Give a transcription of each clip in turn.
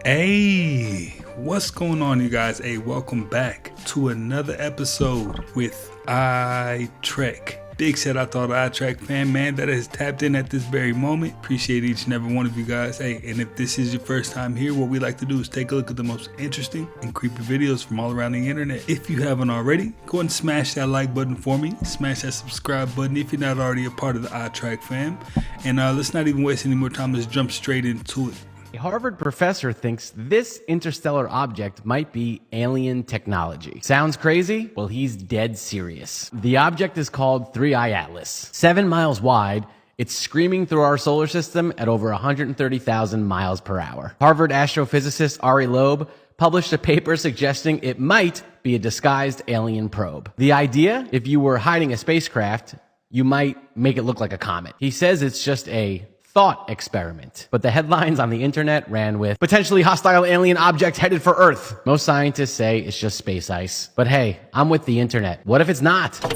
Hey, what's going on, you guys? Hey, welcome back to another episode with iTrek. Big shout out to all the iTrek fan, man, that has tapped in at this very moment. Appreciate each and every one of you guys. Hey, and if this is your first time here, what we like to do is take a look at the most interesting and creepy videos from all around the internet. If you haven't already, go ahead and smash that like button for me. Smash that subscribe button if you're not already a part of the iTrek fam. And let's not even waste any more time. Let's jump straight into it. A Harvard professor thinks this interstellar object might be alien technology. Sounds crazy? Well, he's dead serious. The object is called 3I Atlas. 7 miles wide, it's screaming through our solar system at over 130,000 miles per hour. Harvard astrophysicist Ari Loeb published a paper suggesting it might be a disguised alien probe. The idea, if you were hiding a spacecraft, you might make it look like a comet. He says it's just a thought experiment. But the headlines on the internet ran with potentially hostile alien object headed for Earth. Most scientists say it's just space ice. But hey, I'm with the internet. What if it's not?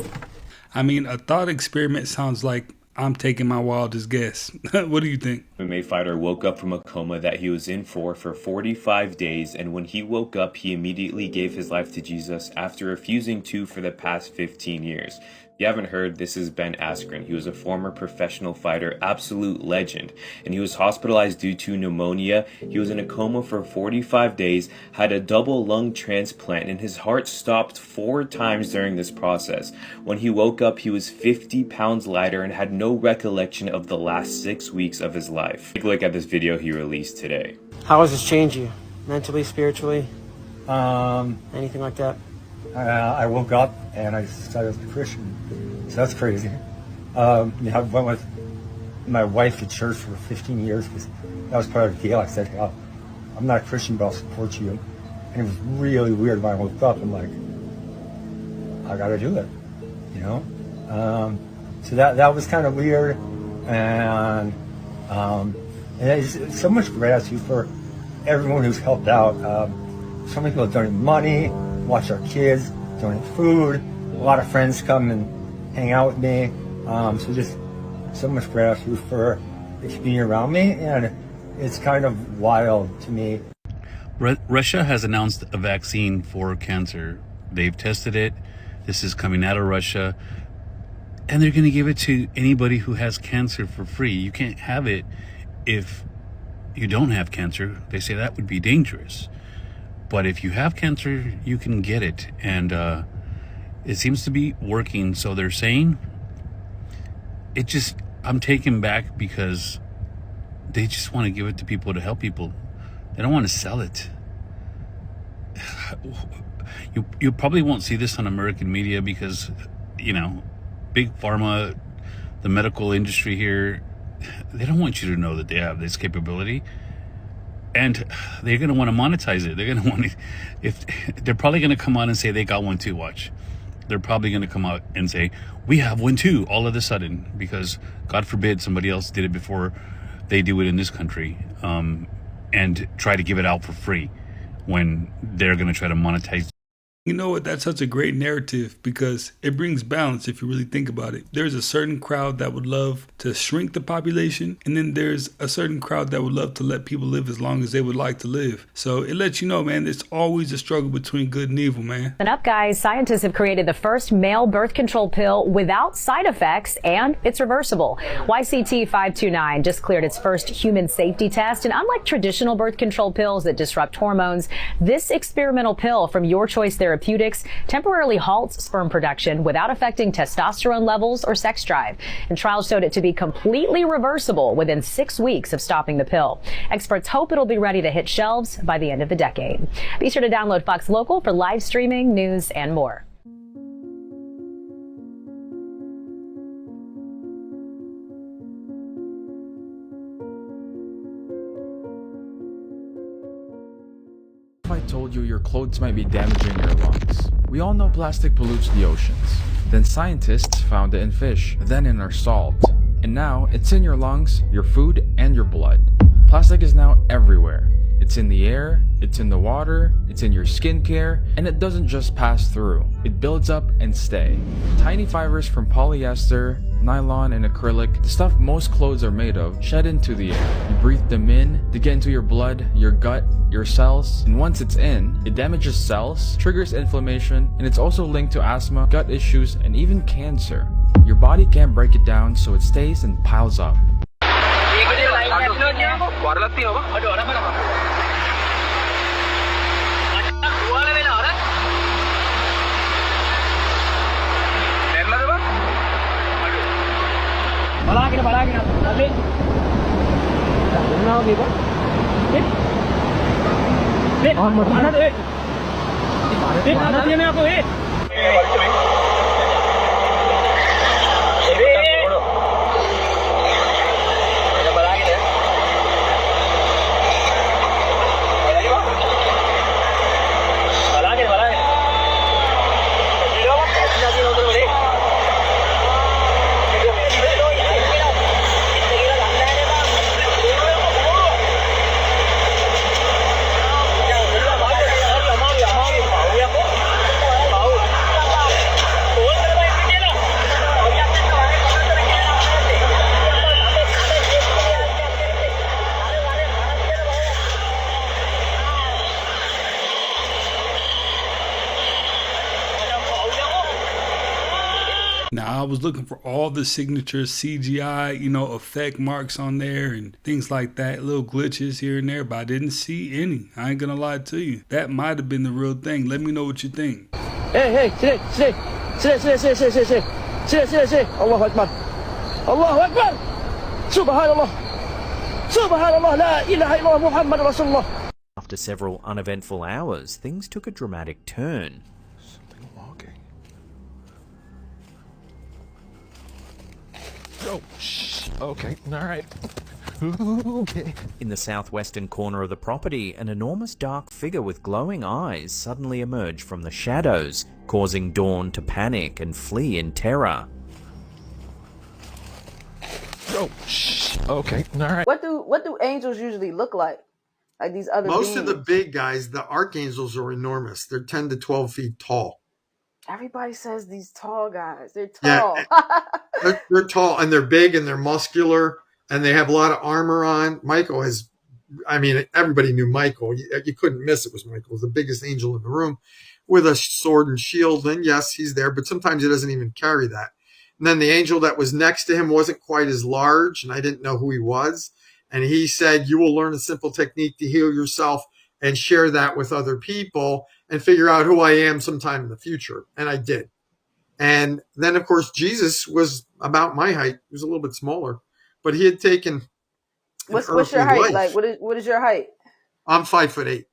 I mean, a thought experiment sounds like I'm taking my wildest guess. What do you think? MMA fighter woke up from a coma that he was in for 45 days, and when he woke up, he immediately gave his life to Jesus after refusing to for the past 15 years. If you haven't heard, this is Ben Askren. He was a former professional fighter, absolute legend, and he was hospitalized due to pneumonia. He was in a coma for 45 days, had a double lung transplant, and his heart stopped 4 times during this process. When he woke up, he was 50 pounds lighter and had no recollection of the last 6 weeks of his life. Take a look at this video he released today. How has this changed you? Mentally, spiritually? Anything like that? I woke up and I decided I was a Christian. So that's crazy. I went with my wife to church for 15 years because that was part of the deal. I said, oh, I'm not a Christian, but I'll support you. And it was really weird when I woke up. I'm like, I gotta do it, you know? So that was kind of weird. And it's so much gratitude for everyone who's helped out. So many people donate money, watch our kids, donate food. A lot of friends come and hang out with me. So just so much gratitude for the community around me, and it's kind of wild to me. Russia has announced a vaccine for cancer. They've tested it. This is coming out of Russia. And they're going to give it to anybody who has cancer for free. You can't have it if you don't have cancer. They say that would be dangerous. But if you have cancer, you can get it. And it seems to be working. So they're saying, I'm taken back because they just want to give it to people to help people. They don't want to sell it. You probably won't see this on American media because, you know, big pharma, the medical industry here, they don't want you to know that they have this capability. And they're going to want to monetize it. They're going to want to, they're probably going to come out and say they got one too, watch. They're probably going to come out and say, we have one too, all of a sudden, because God forbid somebody else did it before they do it in this country, and try to give it out for free when they're going to try to monetize. You know what? That's such a great narrative because it brings balance if you really think about it. There's a certain crowd that would love to shrink the population, and then there's a certain crowd that would love to let people live as long as they would like to live. So it lets you know, man, it's always a struggle between good and evil, man. And up, guys, scientists have created the first male birth control pill without side effects, and it's reversible. YCT529 just cleared its first human safety test, and unlike traditional birth control pills that disrupt hormones, this experimental pill from Your Choice Therapeutics temporarily halts sperm production without affecting testosterone levels or sex drive. And trials showed it to be completely reversible within 6 weeks of stopping the pill. Experts hope it'll be ready to hit shelves by the end of the decade. Be sure to download Fox Local for live streaming, news, and more. If I told you your clothes might be damaging your lungs? We all know plastic pollutes the oceans. Then scientists found it in fish, then in our salt. And now it's in your lungs, your food, and your blood. Plastic is now everywhere. It's in the air, it's in the water, it's in your skincare, and it doesn't just pass through. It builds up and stays. Tiny fibers from polyester, nylon, and acrylic, the stuff most clothes are made of, shed into the air. You breathe them in, they get into your blood, your gut, your cells, and once it's in, it damages cells, triggers inflammation, and it's also linked to asthma, gut issues, and even cancer. Your body can't break it down, so it stays and piles up. Now, I was looking for all the signatures, CGI, effect marks on there and things like that, little glitches here and there, but I didn't see any. I ain't gonna lie to you. That might have been the real thing. Let me know what you think. Hey, sit. Allahu Akbar. Allahu Akbar. Subhanallah. Subhanallah. La ilaha illallah Muhammad Rasulullah. After several uneventful hours, things took a dramatic turn. Something walking. Oh, shh. Okay, all right. Okay. In the southwestern corner of the property, an enormous dark figure with glowing eyes suddenly emerged from the shadows, causing Dawn to panic and flee in terror. Oh, shh. Okay, all right. What do angels usually look like? Like these other Most beings? of the big guys, the archangels, are enormous. They're 10 to 12 feet tall. Everybody says these tall guys. They're tall. Yeah, they're tall, and they're big, and they're muscular, and they have a lot of armor on. Michael has, everybody knew Michael. You couldn't miss it was Michael. He was the biggest angel in the room with a sword and shield. And yes, he's there, but sometimes he doesn't even carry that. And then the angel that was next to him wasn't quite as large, and I didn't know who he was. And he said, you will learn a simple technique to heal yourself and share that with other people and figure out who I am sometime in the future. And I did. And then, of course, Jesus was about my height. He was a little bit smaller, but he had taken What's your height? Like, what is your height? I'm 5'8".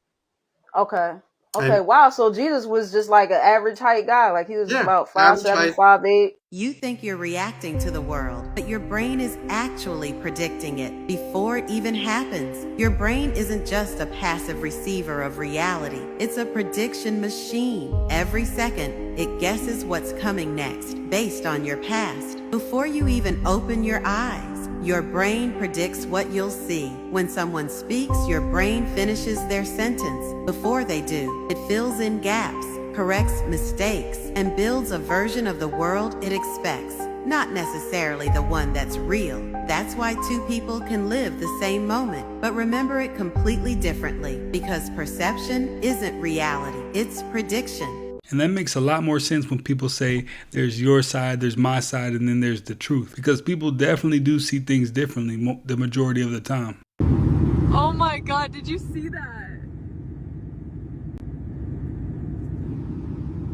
Okay. Wow. So Jesus was just like an average height guy. Like he was about 5'7", 5'8". You think you're reacting to the world, but your brain is actually predicting it before it even happens. Your brain isn't just a passive receiver of reality. It's a prediction machine. Every second, it guesses what's coming next based on your past. Before you even open your eyes, your brain predicts what you'll see. When someone speaks, your brain finishes their sentence before they do. It fills in gaps, corrects mistakes, and builds a version of the world it expects, not necessarily the one that's real. That's why two people can live the same moment, but remember it completely differently, because perception isn't reality, it's prediction. And that makes a lot more sense when people say there's your side, there's my side, and then there's the truth. Because people definitely do see things differently the majority of the time. Oh my God, did you see that?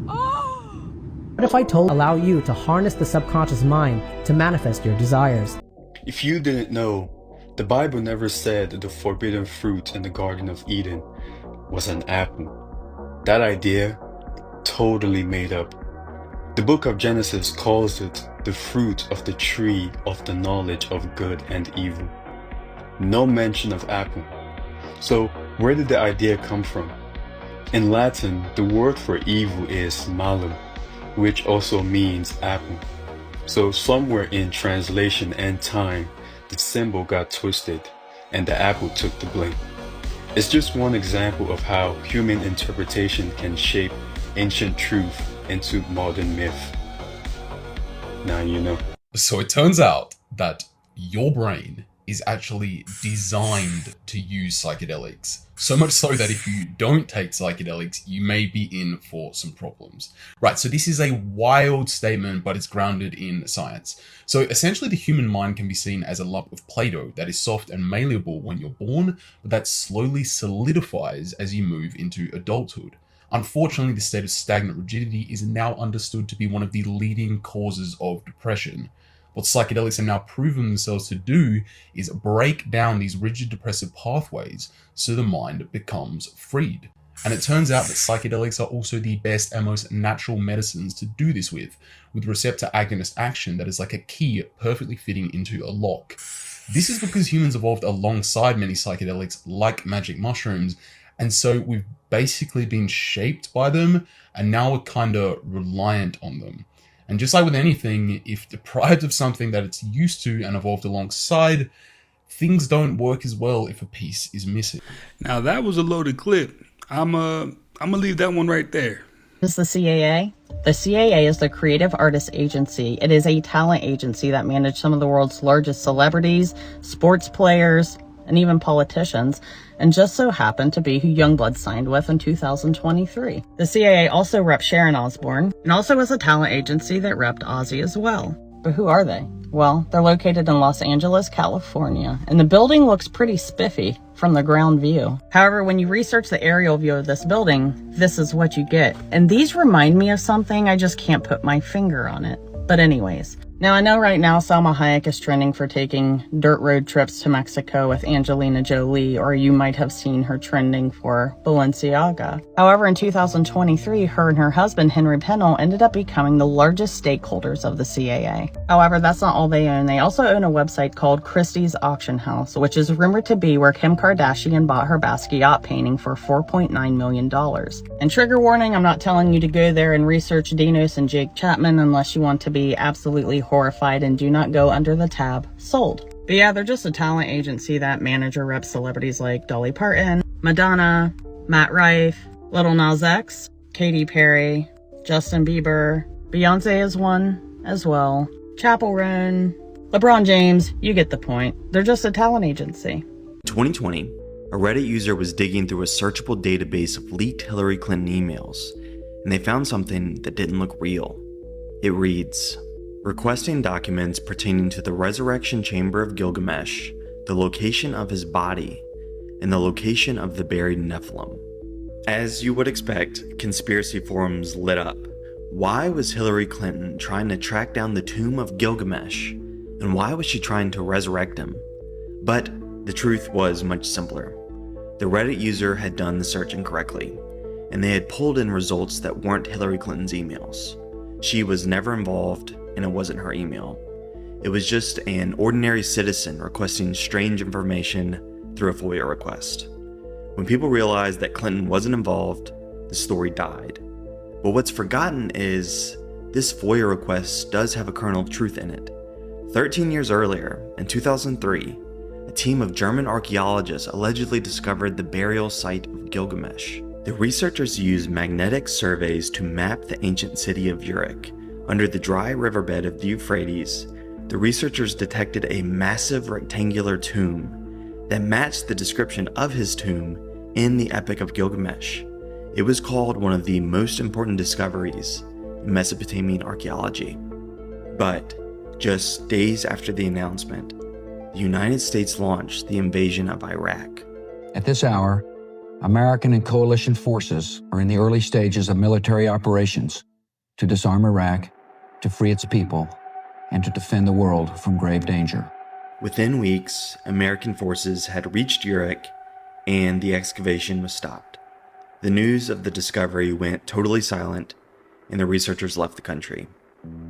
Oh! What if I allow you to harness the subconscious mind to manifest your desires? If you didn't know, the Bible never said that the forbidden fruit in the Garden of Eden was an apple. That idea, totally made up. The book of Genesis calls it the fruit of the tree of the knowledge of good and evil. No mention of apple. So where did the idea come from? In Latin, the word for evil is malum, which also means apple. So somewhere in translation and time, the symbol got twisted and the apple took the blame. It's just one example of how human interpretation can shape ancient truth into modern myth. Now you know. So it turns out that your brain is actually designed to use psychedelics. So much so that if you don't take psychedelics, you may be in for some problems. Right, so this is a wild statement, but it's grounded in science. So essentially the human mind can be seen as a lump of Play-Doh that is soft and malleable when you're born, but that slowly solidifies as you move into adulthood. Unfortunately, the state of stagnant rigidity is now understood to be one of the leading causes of depression. What psychedelics have now proven themselves to do is break down these rigid depressive pathways so the mind becomes freed. And it turns out that psychedelics are also the best and most natural medicines to do this with receptor agonist action that is like a key perfectly fitting into a lock. This is because humans evolved alongside many psychedelics like magic mushrooms, and so we've basically been shaped by them, and now we're kind of reliant on them. And just like with anything, if deprived of something that it's used to and evolved alongside, things don't work as well if a piece is missing. Now that was a loaded clip. I'm gonna leave that one right there. Is the CAA? The CAA is the Creative Artists Agency. It is a talent agency that manages some of the world's largest celebrities, sports players, and even politicians, and just so happened to be who Youngblood signed with in 2023. The CAA also reps Sharon Osbourne, and also is a talent agency that repped Ozzy as well. But who are they? Well, they're located in Los Angeles, California, and the building looks pretty spiffy from the ground view. However, when you research the aerial view of this building, this is what you get. And these remind me of something, I just can't put my finger on it. But anyways, now I know right now Salma Hayek is trending for taking dirt road trips to Mexico with Angelina Jolie, or you might have seen her trending for Balenciaga. However, in 2023, her and her husband, Henry Pennell, ended up becoming the largest stakeholders of the CAA. However, that's not all they own. They also own a website called Christie's Auction House, which is rumored to be where Kim Kardashian bought her Basquiat painting for $4.9 million. And trigger warning, I'm not telling you to go there and research Dinos and Jake Chapman unless you want to be absolutely horrified, and do not go under the tab sold. But yeah, they're just a talent agency that manage or reps celebrities like Dolly Parton, Madonna, Matt Rife, Lil Nas X, Katy Perry, Justin Bieber, Beyonce is one as well, Chappell Roan, LeBron James, you get the point. They're just a talent agency. 2020, a Reddit user was digging through a searchable database of leaked Hillary Clinton emails, and they found something that didn't look real. It reads, requesting documents pertaining to the resurrection chamber of Gilgamesh, the location of his body, and the location of the buried Nephilim. As you would expect, conspiracy forums lit up. Why was Hillary Clinton trying to track down the tomb of Gilgamesh? And why was she trying to resurrect him? But the truth was much simpler. The Reddit user had done the search incorrectly, and they had pulled in results that weren't Hillary Clinton's emails. She was never involved, and it wasn't her email. It was just an ordinary citizen requesting strange information through a FOIA request. When people realized that Clinton wasn't involved, the story died. But what's forgotten is this FOIA request does have a kernel of truth in it. 13 years earlier, in 2003, a team of German archaeologists allegedly discovered the burial site of Gilgamesh. The researchers used magnetic surveys to map the ancient city of Uruk. Under the dry riverbed of the Euphrates, the researchers detected a massive rectangular tomb that matched the description of his tomb in the Epic of Gilgamesh. It was called one of the most important discoveries in Mesopotamian archaeology. But just days after the announcement, the United States launched the invasion of Iraq. At this hour, American and coalition forces are in the early stages of military operations to disarm Iraq, to free its people, and to defend the world from grave danger. Within weeks, American forces had reached Uruk, and the excavation was stopped. The news of the discovery went totally silent, and the researchers left the country.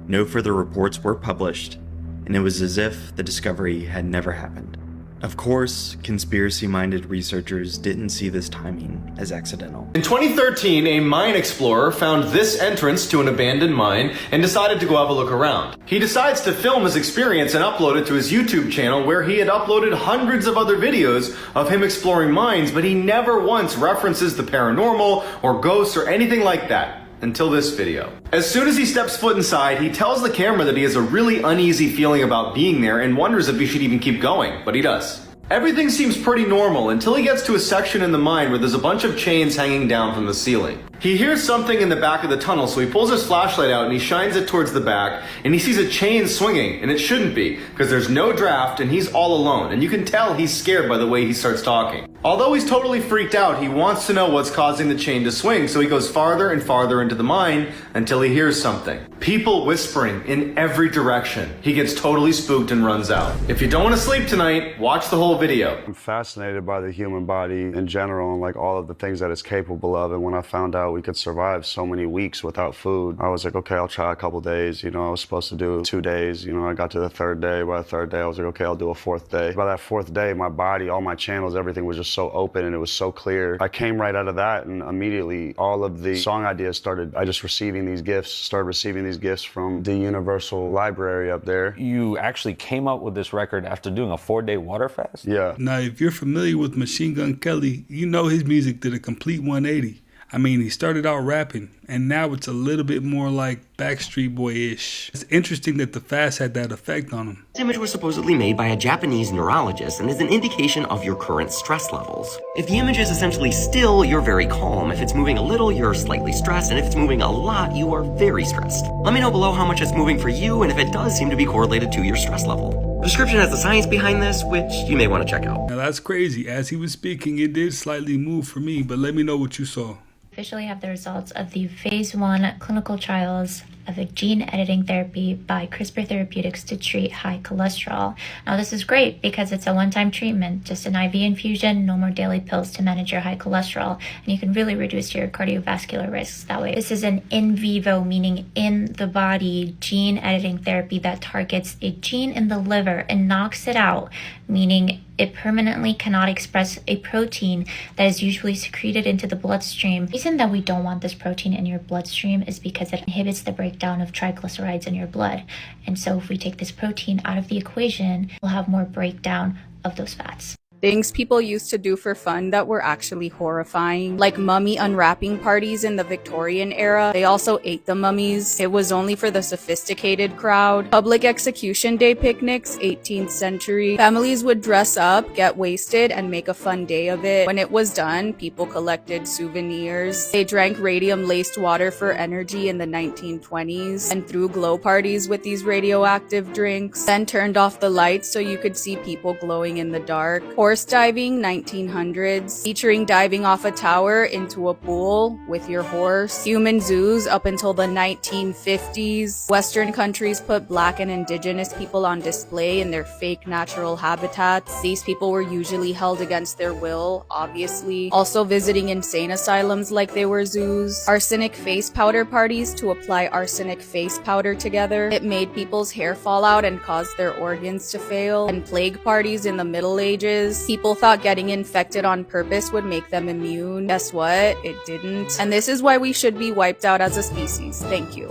No further reports were published, and it was as if the discovery had never happened. Of course, conspiracy-minded researchers didn't see this timing as accidental. In 2013, a mine explorer found this entrance to an abandoned mine and decided to go have a look around. He decides to film his experience and upload it to his YouTube channel, where he had uploaded hundreds of other videos of him exploring mines, but he never once references the paranormal or ghosts or anything like that. Until this video. As soon as he steps foot inside, he tells the camera that he has a really uneasy feeling about being there and wonders if he should even keep going, but he does. Everything seems pretty normal until he gets to a section in the mine where there's a bunch of chains hanging down from the ceiling. He hears something in the back of the tunnel, so he pulls his flashlight out and he shines it towards the back, and he sees a chain swinging, and it shouldn't be, because there's no draft and he's all alone, and you can tell he's scared by the way he starts talking. Although he's totally freaked out, he wants to know what's causing the chain to swing, so he goes farther and farther into the mine until he hears something. People whispering in every direction. He gets totally spooked and runs out. If you don't want to sleep tonight, watch the whole video. I'm fascinated by the human body in general and like all of the things that it's capable of, and when I found out we could survive so many weeks without food, I was like, okay, I'll try a couple days. You know, I was supposed to do 2 days. You know, I got to the third day. By the third day, I was like, okay, I'll do a fourth day. By that fourth day, my body, all my channels, everything was just so open and it was so clear. I came right out of that, and immediately all of the song ideas started. I just started receiving these gifts from the Universal Library up there. You actually came up with this record after doing a 4-day water fast? Yeah. Now, if you're familiar with Machine Gun Kelly, you know his music did a complete 180. I mean, he started out rapping, and now it's a little bit more like Backstreet Boy-ish. It's interesting that the fast had that effect on him. This image was supposedly made by a Japanese neurologist and is an indication of your current stress levels. If the image is essentially still, you're very calm. If it's moving a little, you're slightly stressed. And if it's moving a lot, you are very stressed. Let me know below how much it's moving for you and if it does seem to be correlated to your stress level. The description has the science behind this, which you may want to check out. Now that's crazy. As he was speaking, it did slightly move for me, but let me know what you saw. Officially have the results of the phase 1 clinical trials of a gene editing therapy by CRISPR Therapeutics to treat high cholesterol. Now this is great because it's a one-time treatment, just an IV infusion, no more daily pills to manage your high cholesterol, and you can really reduce your cardiovascular risks that way. This is an in vivo, meaning in the body, gene editing therapy that targets a gene in the liver and knocks it out, meaning it permanently cannot express a protein that is usually secreted into the bloodstream. The reason that we don't want this protein in your bloodstream is because it inhibits the breakdown of triglycerides in your blood. And so if we take this protein out of the equation, we'll have more breakdown of those fats. Things people used to do for fun that were actually horrifying, like mummy unwrapping parties in the Victorian era. They also ate the mummies. It was only for the sophisticated crowd. Public execution day picnics, 18th century. Families would dress up, get wasted, and make a fun day of it. When it was done, people collected souvenirs. They drank radium-laced water for energy in the 1920s and threw glow parties with these radioactive drinks, then turned off the lights so you could see people glowing in the dark. Horse diving, 1900s, featuring diving off a tower into a pool with your horse. Human zoos up until the 1950s. Western countries put Black and Indigenous people on display in their fake natural habitats. These people were usually held against their will, obviously. Also visiting insane asylums like they were zoos. Arsenic face powder parties to apply arsenic face powder together. It made people's hair fall out and caused their organs to fail. And plague parties in the Middle Ages. People thought getting infected on purpose would make them immune. Guess what? It didn't. And this is why we should be wiped out as a species. Thank you.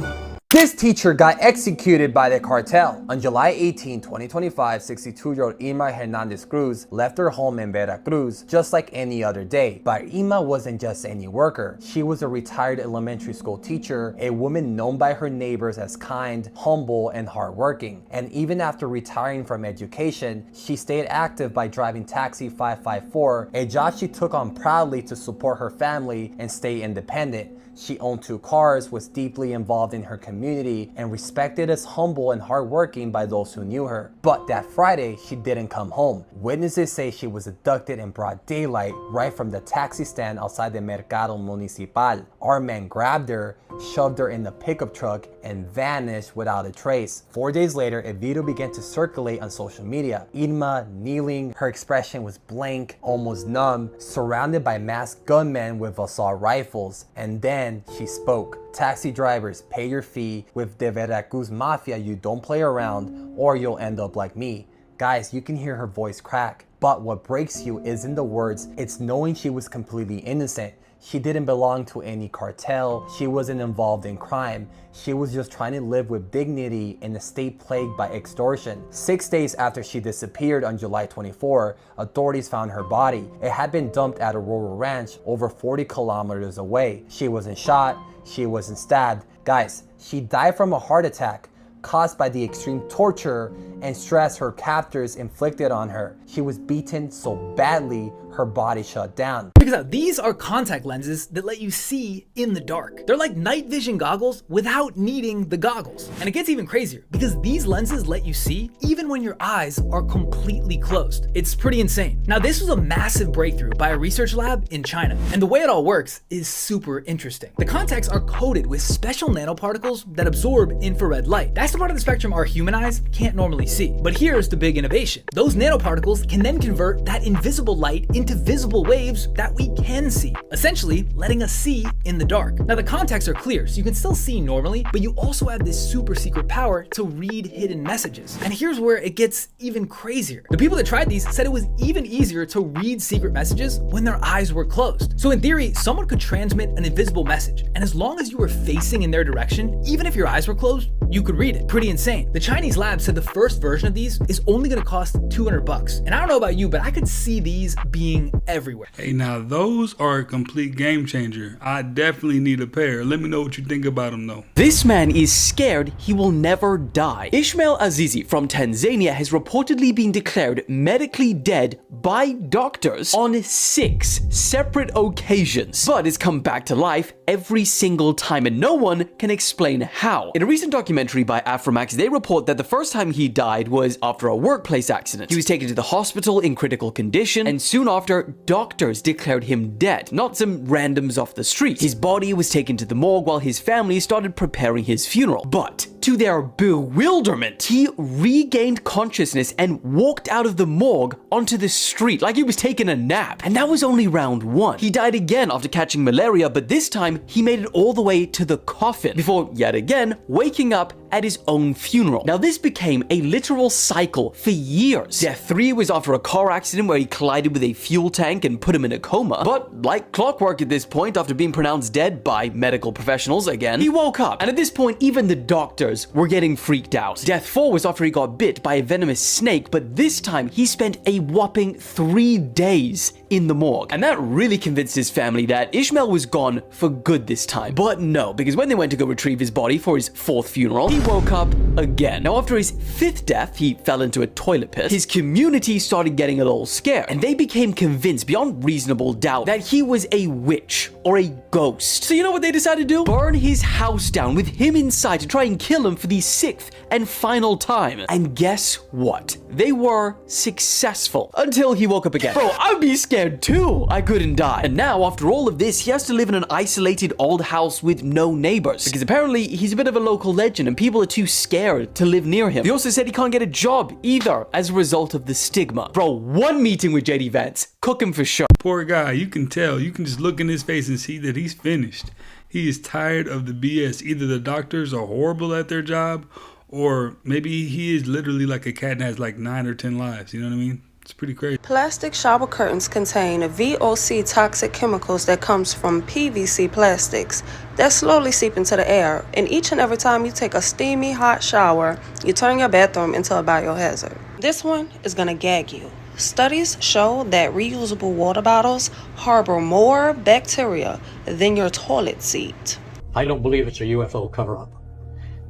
This teacher got executed by the cartel. On July 18, 2025, 62-year-old Irma Hernandez Cruz left her home in Veracruz just like any other day. But Irma wasn't just any worker. She was a retired elementary school teacher, a woman known by her neighbors as kind, humble, and hardworking. And even after retiring from education, she stayed active by driving Taxi 554, a job she took on proudly to support her family and stay independent. She owned 2 cars, was deeply involved in her community, and respected as humble and hardworking by those who knew her. But that Friday, she didn't come home. Witnesses say she was abducted in broad daylight right from the taxi stand outside the Mercado Municipal. Our man grabbed her, shoved her in the pickup truck, and vanished without a trace. 4 days later, a video began to circulate on social media. Irma kneeling, her expression was blank, almost numb, surrounded by masked gunmen with assault rifles. And then she spoke. Taxi drivers, pay your fee. With the Veracruz Mafia, you don't play around or you'll end up like me. Guys, you can hear her voice crack. But what breaks you isn't the words, it's knowing she was completely innocent. She didn't belong to any cartel, she wasn't involved in crime, she was just trying to live with dignity in a state plagued by extortion. 6 days after she disappeared on July 24, authorities found her body. It had been dumped at a rural ranch over 40 kilometers away. She wasn't shot, she wasn't stabbed. Guys, she died from a heart attack caused by the extreme torture and stress her captors inflicted on her. She was beaten so badly, her body shut down. Check this out, these are contact lenses that let you see in the dark. They're like night vision goggles without needing the goggles. And it gets even crazier because these lenses let you see even when your eyes are completely closed. It's pretty insane. Now this was a massive breakthrough by a research lab in China. And the way it all works is super interesting. The contacts are coated with special nanoparticles that absorb infrared light. That's the part of the spectrum our human eyes can't normally see. But here's the big innovation. Those nanoparticles can then convert that invisible light into visible waves that we can see, essentially letting us see in the dark. Now the contacts are clear, so you can still see normally, but you also have this super secret power to read hidden messages. And here's where it gets even crazier. The people that tried these said it was even easier to read secret messages when their eyes were closed. So in theory, someone could transmit an invisible message, and as long as you were facing in their direction, even if your eyes were closed, you could read it. Pretty insane. The Chinese lab said the first version of these is only gonna cost $200. And I don't know about you, but I could see these being everywhere. Hey, now those are a complete game changer. I definitely need a pair. Let me know what you think about them though. This man is scared he will never die. Ismail Azizi from Tanzania has reportedly been declared medically dead by doctors on 6 separate occasions, but has come back to life every single time, and no one can explain how. In a recent documentary by Afromax, they report that the first time he died was after a workplace accident. He was taken to the hospital in critical condition, and soon after, doctors declared him dead, not some randoms off the street. His body was taken to the morgue while his family started preparing his funeral. But to their bewilderment, he regained consciousness and walked out of the morgue onto the street like he was taking a nap. And that was only round 1. He died again after catching malaria, but this time he made it all the way to the coffin before yet again waking up at his own funeral. Now this became a literal cycle for years. Death 3 was after a car accident where he collided with a fuel tank and put him in a coma. But like clockwork at this point, after being pronounced dead by medical professionals again, he woke up. And at this point, even the doctors were getting freaked out. Death 4 was after he got bit by a venomous snake, but this time he spent a whopping 3 days in the morgue. And that really convinced his family that Ishmael was gone for good this time. But no, because when they went to go retrieve his body for his 4th funeral, he woke up again. Now after his 5th death, he fell into a toilet pit. His community started getting a little scared, and they became convinced beyond reasonable doubt that he was a witch or a ghost. So you know what they decided to do? Burn his house down with him inside to try and kill him for the 6th and final time. And guess what? They were successful until he woke up again. Bro, I'd be scared too. I couldn't die. And now after all of this, he has to live in an isolated old house with no neighbors because apparently he's a bit of a local legend and people are too scared to live near him. He also said he can't get a job either as a result of the stigma. Bro, one meeting with JD Vance, cook him for sure. Poor guy, you can tell. You can just look in his face and see that he's finished. He is tired of the BS. Either the doctors are horrible at their job, or maybe he is literally like a cat and has like 9 or 10 lives. You know what I mean? It's pretty crazy. Plastic shower curtains contain VOC toxic chemicals that comes from PVC plastics that slowly seep into the air. And each and every time you take a steamy hot shower, you turn your bathroom into a biohazard. This one is gonna gag you. Studies show that reusable water bottles harbor more bacteria than your toilet seat. I don't believe it's a UFO cover-up.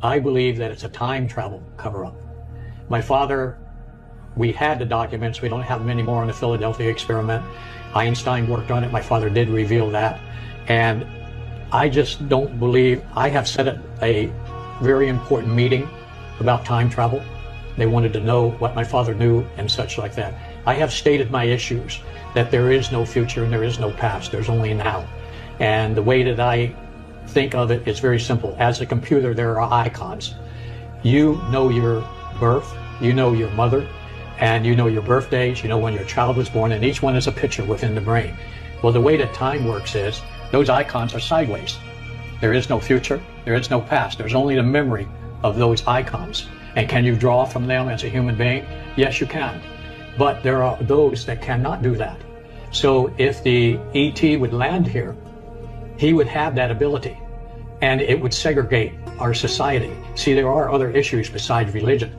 I believe that it's a time travel cover-up. My father, we had the documents, we don't have them anymore in the Philadelphia experiment. Einstein worked on it, my father did reveal that. And I just don't believe, I have said at a very important meeting about time travel. They wanted to know what my father knew and such like that. I have stated my issues, that there is no future and there is no past, there's only now. And the way that I think of it is very simple. As a computer, there are icons. You know your birth, you know your mother, and you know your birthdays, you know when your child was born, and each one is a picture within the brain. Well, the way that time works is, those icons are sideways. There is no future, there is no past, there's only the memory of those icons. And can you draw from them as a human being? Yes, you can. But there are those that cannot do that. So if the ET would land here, he would have that ability, and it would segregate our society. See, there are other issues besides religion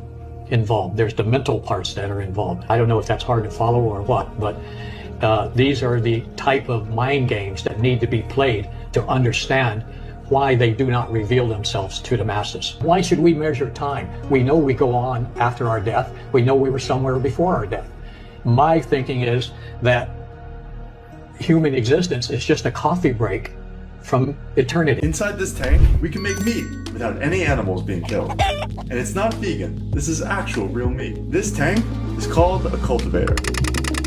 involved. There's the mental parts that are involved. I don't know if that's hard to follow or what, but these are the type of mind games that need to be played to understand why they do not reveal themselves to the masses. Why should we measure time? We know we go on after our death. We know we were somewhere before our death. My thinking is that human existence is just a coffee break from eternity. Inside this tank, we can make meat without any animals being killed. And it's not vegan. This is actual real meat. This tank is called a cultivator.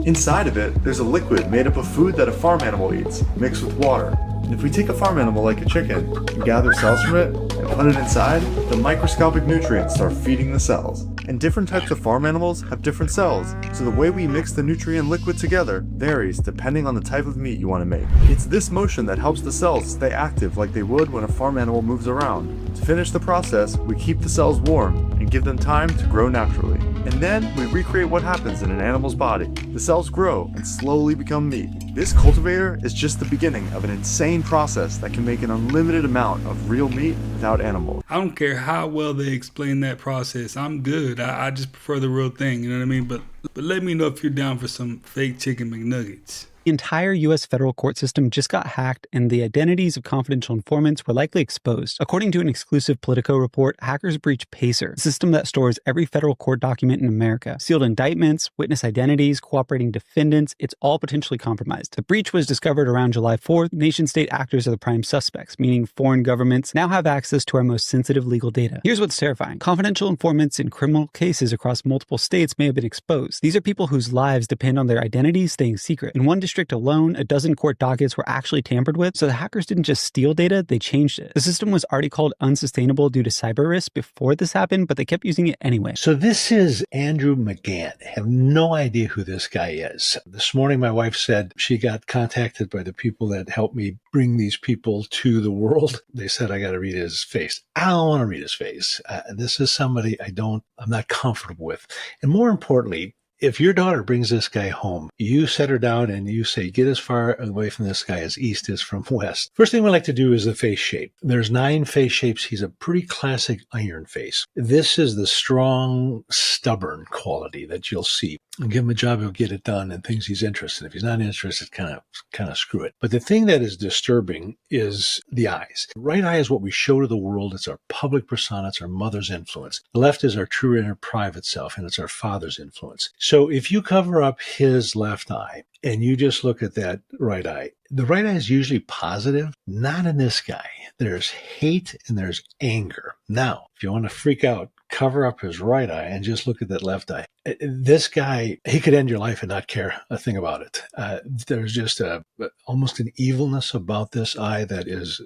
Inside of it, there's a liquid made up of food that a farm animal eats, mixed with water. And if we take a farm animal like a chicken and gather cells from it and put it inside, the microscopic nutrients start feeding the cells. And different types of farm animals have different cells, so the way we mix the nutrient liquid together varies depending on the type of meat you want to make. It's this motion that helps the cells stay active like they would when a farm animal moves around. To finish the process, we keep the cells warm and give them time to grow naturally. And then we recreate what happens in an animal's body. The cells grow and slowly become meat. This cultivator is just the beginning of an insane process that can make an unlimited amount of real meat without animals. I don't care how well they explain that process. I'm good. I just prefer the real thing, you know what I mean? But let me know if you're down for some fake chicken McNuggets. The entire U.S. federal court system just got hacked, and the identities of confidential informants were likely exposed. According to an exclusive Politico report, hackers breached PACER, a system that stores every federal court document in America. Sealed indictments, witness identities, cooperating defendants, it's all potentially compromised. The breach was discovered around July 4th. Nation-state actors are the prime suspects, meaning foreign governments now have access to our most sensitive legal data. Here's what's terrifying. Confidential informants in criminal cases across multiple states may have been exposed. These are people whose lives depend on their identities staying secret. In one district alone, a dozen court dockets were actually tampered with, so the hackers didn't just steal data, they changed it. The system was already called unsustainable due to cyber risk before this happened, but they kept using it anyway. So this is Andrew McGann. I have no idea who this guy is. This morning my wife said she got contacted by the people that helped me bring these people to the world. They said I got to read his face. I don't want to read his face. This is somebody I'm not comfortable with. And more importantly, if your daughter brings this guy home, you set her down and you say, get as far away from this guy as east is from west. First thing we like to do is the face shape. There's 9 face shapes. He's a pretty classic iron face. This is the strong, stubborn quality that you'll see. And give him a job, he'll get it done, and things he's interested in. If he's not interested, kind of screw it. But the thing that is disturbing is the eyes. The right eye is what we show to the world. It's our public persona. It's our mother's influence. The left is our true inner private self, and it's our father's influence. So if you cover up his left eye and you just look at that right eye, the right eye is usually positive. Not in this guy. There's hate and there's anger. Now, if you want to freak out, cover up his right eye and just look at that left eye. This guy, he could end your life and not care a thing about it. There's just almost an evilness about this eye that is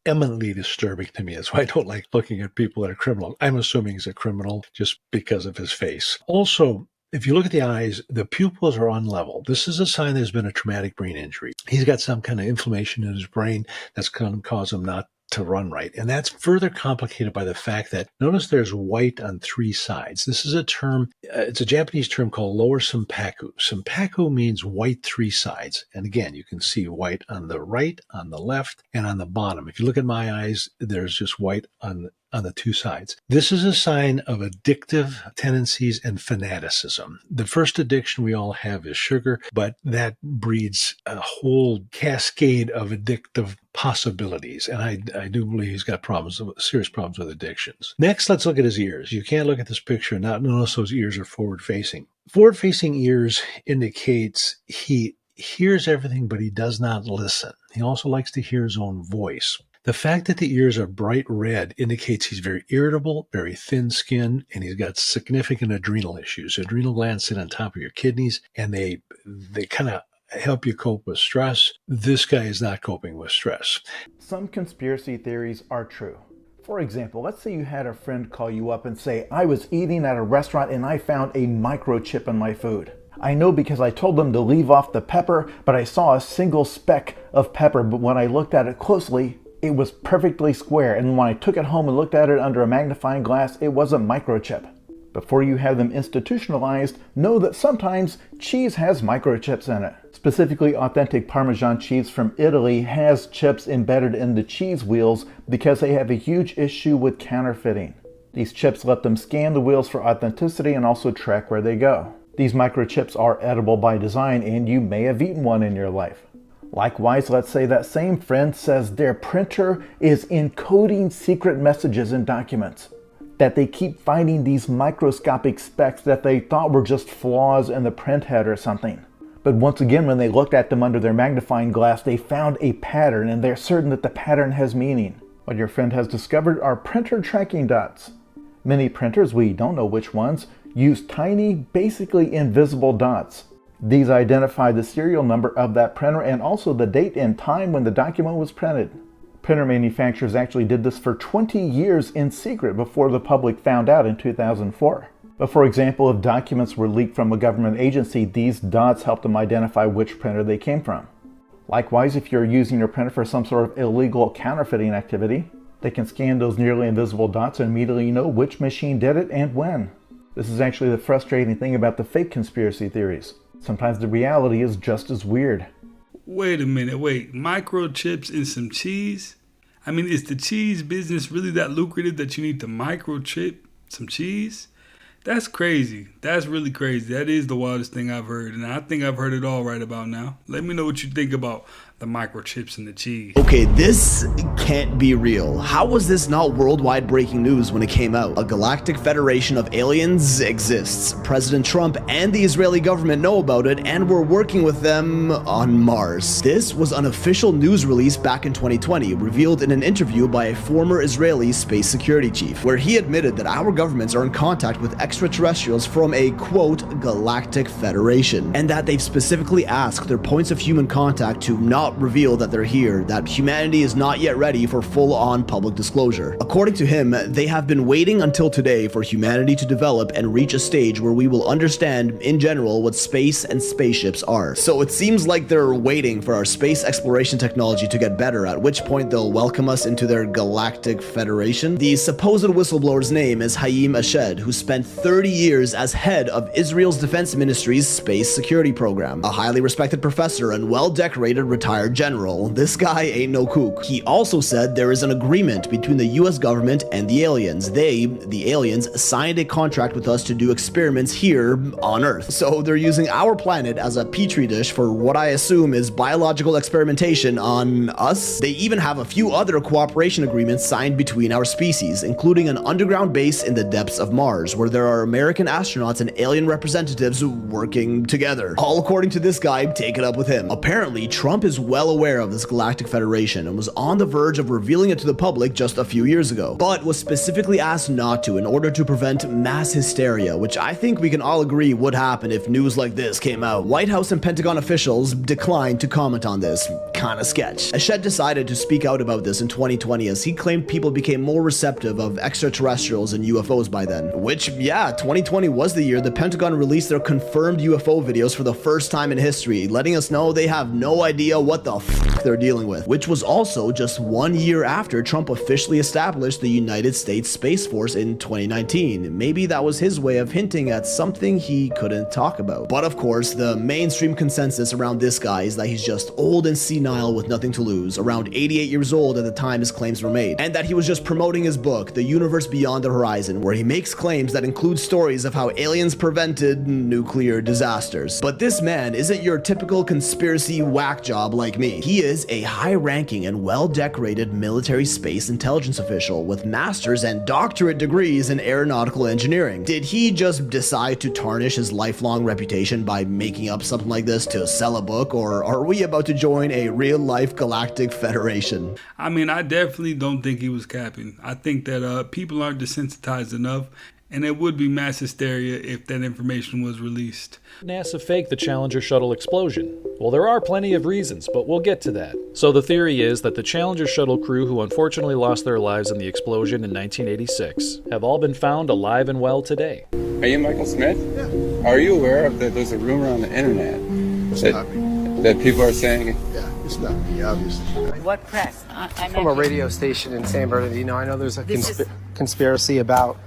eminently disturbing to me. That's why I don't like looking at people that are criminal. I'm assuming he's a criminal just because of his face. Also, if you look at the eyes, the pupils are unlevel. This is a sign there's been a traumatic brain injury. He's got some kind of inflammation in his brain that's going to cause him not to run right. And that's further complicated by the fact that notice there's white on 3 sides. This is a term, it's a Japanese term called lower senpaku. Senpaku means white 3 sides. And again, you can see white on the right, on the left, and on the bottom. If you look at my eyes, there's just white on the 2 sides. This is a sign of addictive tendencies and fanaticism. The first addiction we all have is sugar, but that breeds a whole cascade of addictive possibilities. And I do believe he's got serious problems with addictions. Next, let's look at his ears. You can't look at this picture and not notice those ears are forward-facing. Forward-facing ears indicates he hears everything, but he does not listen. He also likes to hear his own voice. The fact that the ears are bright red indicates he's very irritable, very thin-skinned, and he's got significant adrenal issues. Adrenal glands sit on top of your kidneys, and they kind of help you cope with stress. This guy is not coping with stress. Some conspiracy theories are true. For example, let's say you had a friend call you up and say, I was eating at a restaurant and I found a microchip in my food. I know because I told them to leave off the pepper, but I saw a single speck of pepper, but when I looked at it closely, it was perfectly square, and when I took it home and looked at it under a magnifying glass, it was a microchip. Before you have them institutionalized, know that sometimes cheese has microchips in it. Specifically, authentic Parmesan cheese from Italy has chips embedded in the cheese wheels because they have a huge issue with counterfeiting. These chips let them scan the wheels for authenticity and also track where they go. These microchips are edible by design, and you may have eaten one in your life. Likewise, let's say that same friend says their printer is encoding secret messages in documents, that they keep finding these microscopic specks that they thought were just flaws in the print head or something. But once again, when they looked at them under their magnifying glass, they found a pattern, and they're certain that the pattern has meaning. What your friend has discovered are printer tracking dots. Many printers, we don't know which ones, use tiny, basically invisible dots. These identify the serial number of that printer and also the date and time when the document was printed. Printer manufacturers actually did this for 20 years in secret before the public found out in 2004. But for example, if documents were leaked from a government agency, these dots help them identify which printer they came from. Likewise, if you're using your printer for some sort of illegal counterfeiting activity, they can scan those nearly invisible dots and immediately know which machine did it and when. This is actually the frustrating thing about the fake conspiracy theories. Sometimes the reality is just as weird. Wait a minute, microchips in some cheese? I mean, is the cheese business really that lucrative that you need to microchip some cheese? That's crazy. That's really crazy. That is the wildest thing I've heard, and I think I've heard it all right about now. Let me know what you think about the microchips in the cheese. Okay, this can't be real. How was this not worldwide breaking news when it came out? A galactic federation of aliens exists. President Trump and the Israeli government know about it, and we're working with them on Mars. This was an official news release back in 2020, revealed in an interview by a former Israeli space security chief, where he admitted that our governments are in contact with extraterrestrials from a, quote, galactic federation, and that they've specifically asked their points of human contact to not reveal that they're here, that humanity is not yet ready for full-on public disclosure. According to him, they have been waiting until today for humanity to develop and reach a stage where we will understand, in general, what space and spaceships are. So it seems like they're waiting for our space exploration technology to get better, at which point they'll welcome us into their galactic federation. The supposed whistleblower's name is Haim Ashed, who spent 30 years as head of Israel's Defense Ministry's space security program. A highly respected professor and well-decorated retired general. This guy ain't no kook. He also said there is an agreement between the US government and the aliens. They, the aliens, signed a contract with us to do experiments here on Earth. So they're using our planet as a petri dish for what I assume is biological experimentation on us. They even have a few other cooperation agreements signed between our species, including an underground base in the depths of Mars, where there are American astronauts and alien representatives working together. All according to this guy, take it up with him. Apparently, Trump is well aware of this galactic federation and was on the verge of revealing it to the public just a few years ago, but was specifically asked not to in order to prevent mass hysteria, which I think we can all agree would happen if news like this came out. White House and Pentagon officials declined to comment on this. Kinda sketch. Ashed decided to speak out about this in 2020 as he claimed people became more receptive of extraterrestrials and UFOs by then. Which, yeah, 2020 was the year the Pentagon released their confirmed UFO videos for the first time in history, letting us know they have no idea what the f they're dealing with, which was also just 1 year after Trump officially established the United States Space Force in 2019. Maybe that was his way of hinting at something he couldn't talk about. But of course, the mainstream consensus around this guy is that he's just old and senile with nothing to lose, around 88 years old at the time his claims were made, and that he was just promoting his book, The Universe Beyond the Horizon, where he makes claims that include stories of how aliens prevented nuclear disasters. But this man isn't your typical conspiracy whack job like me. He is a high-ranking and well-decorated military space intelligence official with master's and doctorate degrees in aeronautical engineering. Did he just decide to tarnish his lifelong reputation by making up something like this to sell a book, or are we about to join a real-life galactic federation? I mean, I definitely don't think he was capping. I think that people aren't desensitized enough, and it would be mass hysteria if that information was released. NASA faked the Challenger shuttle explosion. Well, there are plenty of reasons, but we'll get to that. So the theory is that the Challenger shuttle crew who unfortunately lost their lives in the explosion in 1986 have all been found alive and well today. Are you Michael Smith? Yeah. Are you aware of that there's a rumor on the internet that people are saying... Yeah, it's not me, obviously. What press? From a radio station in San Bernardino. I know there's a conspiracy about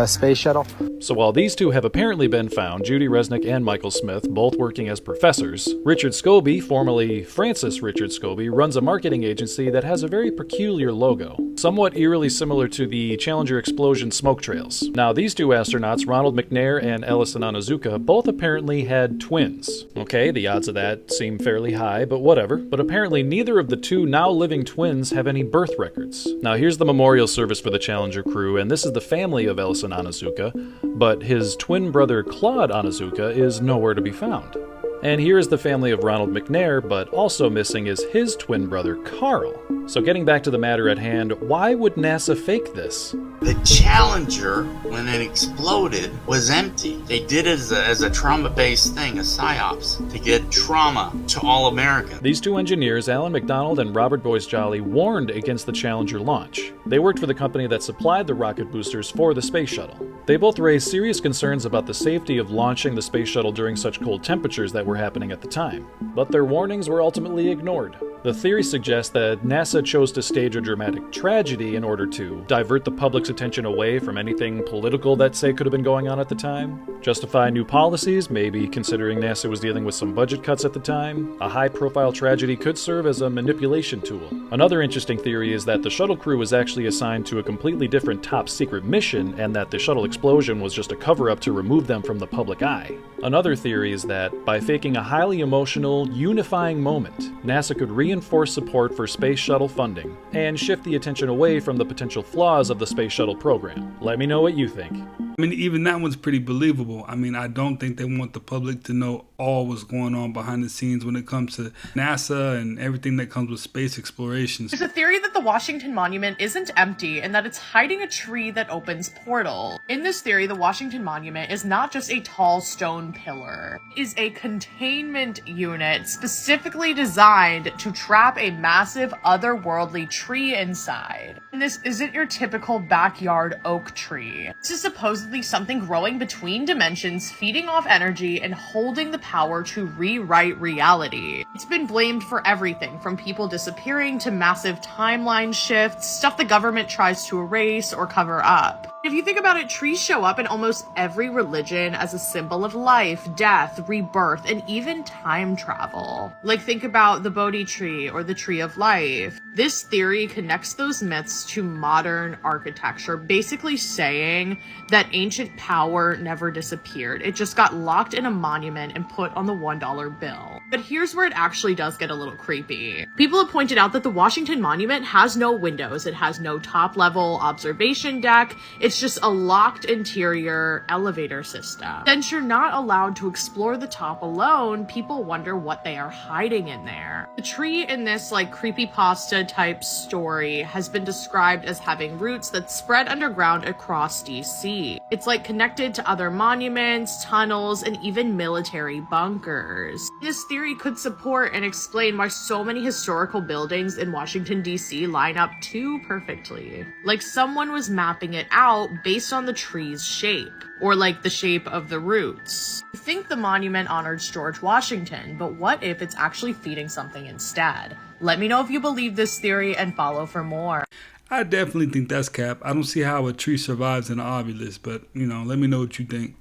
space shuttle. So while these two have apparently been found, Judy Resnick and Michael Smith, both working as professors, Richard Scobie, formerly Francis Richard Scobie, runs a marketing agency that has a very peculiar logo, somewhat eerily similar to the Challenger explosion smoke trails. Now, these two astronauts, Ronald McNair and Ellison Onizuka, both apparently had twins. Okay, the odds of that seem fairly high, but whatever. But apparently neither of the two now living twins have any birth records. Now, here's the memorial service for the Challenger crew, and this is the family of Ellison Onizuka, but his twin brother Claude Onizuka is nowhere to be found. And here is the family of Ronald McNair, but also missing is his twin brother Carl. So getting back to the matter at hand, why would NASA fake this? The Challenger, when it exploded, was empty. They did it as a trauma-based thing, a psyops, to get trauma to all Americans. These two engineers, Alan McDonald and Robert Boyce-Jolly, warned against the Challenger launch. They worked for the company that supplied the rocket boosters for the space shuttle. They both raised serious concerns about the safety of launching the space shuttle during such cold temperatures that were happening at the time. But their warnings were ultimately ignored. The theory suggests that NASA chose to stage a dramatic tragedy in order to divert the public's attention away from anything political that, say, could have been going on at the time, justify new policies, maybe considering NASA was dealing with some budget cuts at the time. A high-profile tragedy could serve as a manipulation tool. Another interesting theory is that the shuttle crew was actually assigned to a completely different top-secret mission, and that the shuttle explosion was just a cover-up to remove them from the public eye. Another theory is that, by faking a highly emotional, unifying moment, NASA could reinforce support for space shuttle funding and shift the attention away from the potential flaws of the space shuttle program. Let me know what you think. I mean, even that one's pretty believable. I mean, I don't think they want the public to know all what's going on behind the scenes when it comes to NASA and everything that comes with space explorations. There's a theory that the Washington Monument isn't empty and that it's hiding a tree that opens portal. In this theory, the Washington Monument is not just a tall stone pillar. It is a containment unit specifically designed to trap a massive otherworldly tree inside. And this isn't your typical backyard oak tree. This is supposedly something growing between dimensions, feeding off energy and holding the power to rewrite reality. It's been blamed for everything from people disappearing to massive timeline shifts, stuff the government tries to erase or cover up. If you think about it, trees show up in almost every religion as a symbol of life, death, rebirth, and even time travel. Like, think about the Bodhi tree or the tree of life. This theory connects those myths to modern architecture, basically saying that ancient power never disappeared. It just got locked in a monument and put on the $1 bill. But here's where it actually does get a little creepy. People have pointed out that the Washington Monument has no windows. It has no top-level observation deck. It's just a locked interior elevator system. Since you're not allowed to explore the top alone, people wonder what they are hiding in there. The tree in this creepypasta type story has been described as having roots that spread underground across DC. It's connected to other monuments, tunnels, and even military bunkers. This theory could support and explain why so many historical buildings in Washington, DC line up too perfectly. Like someone was mapping it out based on the tree's shape, or the shape of the roots. I think the monument honored George Washington, but what if it's actually feeding something instead? Let me know if you believe this theory and follow for more. I definitely think that's cap. I don't see how a tree survives in an obelisk, but let me know what you think.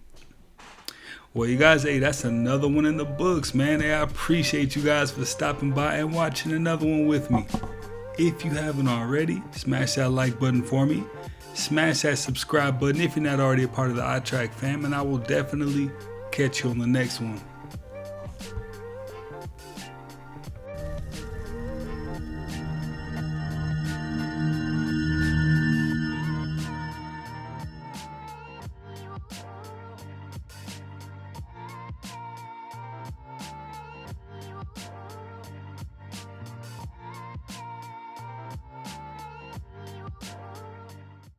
Well, you guys, that's another one in the books, man. Hey, I appreciate you guys for stopping by and watching another one with me. If you haven't already, smash that like button for me. Smash that subscribe button if you're not already a part of the iTrack fam, and I will definitely catch you on the next one.